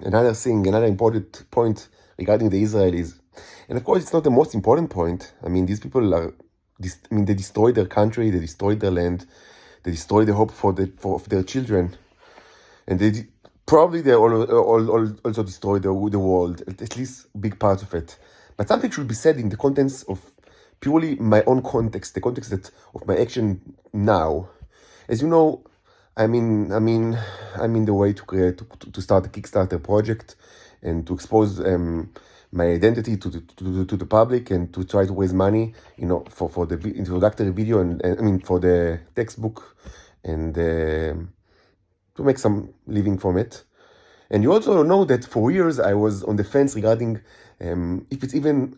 another thing, another important point regarding the Israelis. And of course, it's not the most important point. I mean, these people are, they destroyed their country, they destroyed their land, they destroyed the hope for their children, and probably they also destroyed the world, at least big parts of it. But something should be said in the context of purely my own context, the context of my action now. As you know, I'm in the way to start a Kickstarter project and to expose my identity to the public and to try to raise money, for the introductory video and for the textbook and to make some living from it. And you also know that for years I was on the fence regarding if it's even,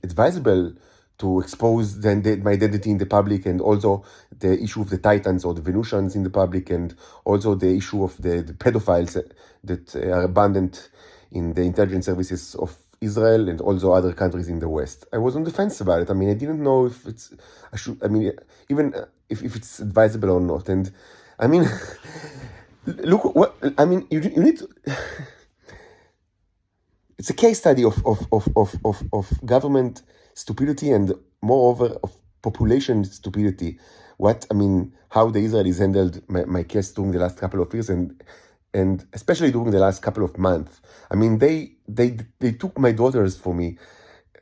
advisable to expose my identity in the public, and also the issue of the Titans or the Venusians in the public, and also the issue of the pedophiles that are abundant in the intelligence services of Israel and also other countries in the West. I was on the fence about it. I didn't know if even if it's advisable or not. And look, you need to, it's a case study of government stupidity and moreover of population stupidity. How the Israelis handled my case during the last couple of years and especially during the last couple of months. They took my daughters for me,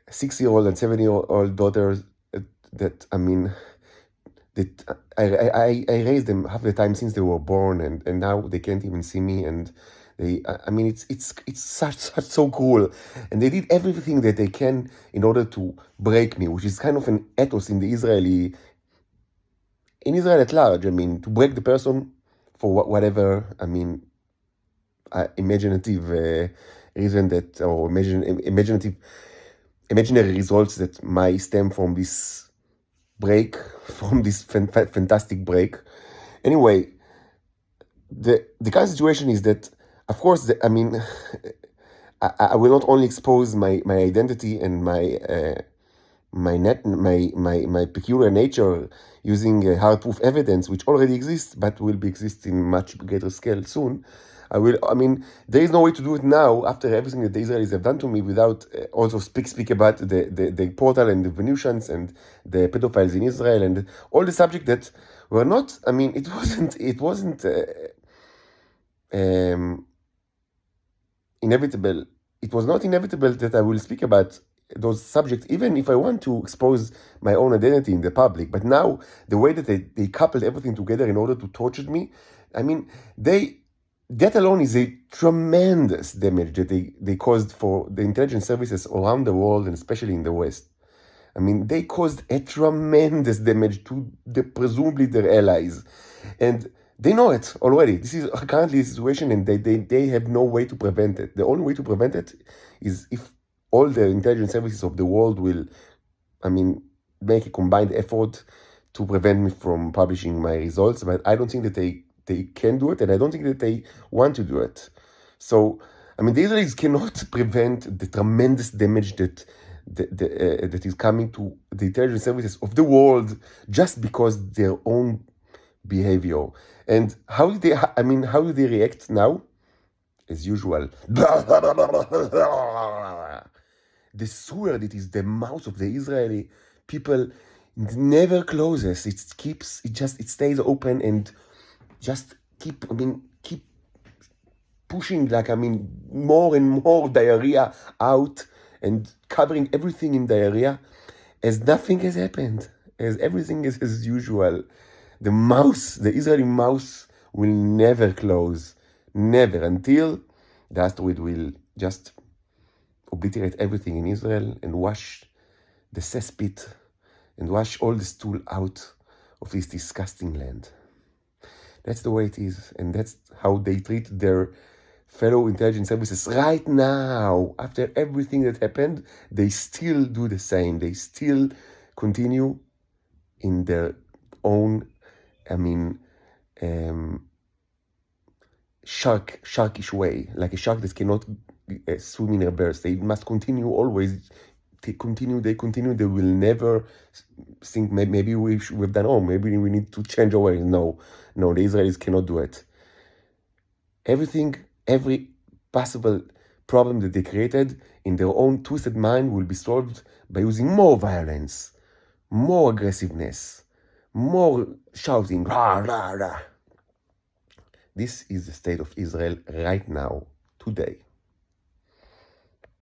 6-year-old and 7-year-old daughters that I raised them half the time since they were born, and now they can't even see me, and it's such so cruel, and they did everything that they can in order to break me, which is kind of an ethos in Israel at large. To break the person for whatever imaginative reason or imaginary results that might stem from this break, from this fantastic break. Anyway, the current situation is that, of course, I will not only expose my identity and my peculiar nature using hard proof evidence, which already exists but will be exist in much greater scale soon. There is no way to do it now after everything that the Israelis have done to me without also speak about the portal and the Venusians and the pedophiles in Israel and all the subject that were not. It wasn't inevitable. It was not inevitable that I will speak about those subjects, even if I want to expose my own identity in the public. But now, the way that they coupled everything together in order to torture me, that alone is a tremendous damage that they caused for the intelligence services around the world, and especially in the West. They caused a tremendous damage to presumably their allies. And they know it already. This is currently the situation, and they have no way to prevent it. The only way to prevent it is if all the intelligence services of the world will, make a combined effort to prevent me from publishing my results. But I don't think that they can do it, and I don't think that they want to do it. So, the Israelis cannot prevent the tremendous damage that is coming to the intelligence services of the world just because their own behavior. And how do they react now? As usual. The sword that is the mouth of the Israeli people never closes. It stays open and just keep pushing more and more diarrhea out and covering everything in diarrhea as nothing has happened, as everything is as usual. The Israeli mouth will never close, never, until the asteroid will just obliterate everything in Israel and wash the cesspit and wash all the stool out of this disgusting land. That's the way it is, and that's how they treat their fellow intelligence services right now. After everything that happened, they still do the same. They still continue in their own, sharkish way, like a shark that cannot swim in reverse. They must continue always. They continue. They will never think maybe we've done. Maybe we need to change our ways. No, the Israelis cannot do it. Every possible problem that they created in their own twisted mind will be solved by using more violence, more aggressiveness, more shouting, rah, rah, rah. This is the state of Israel right now, today.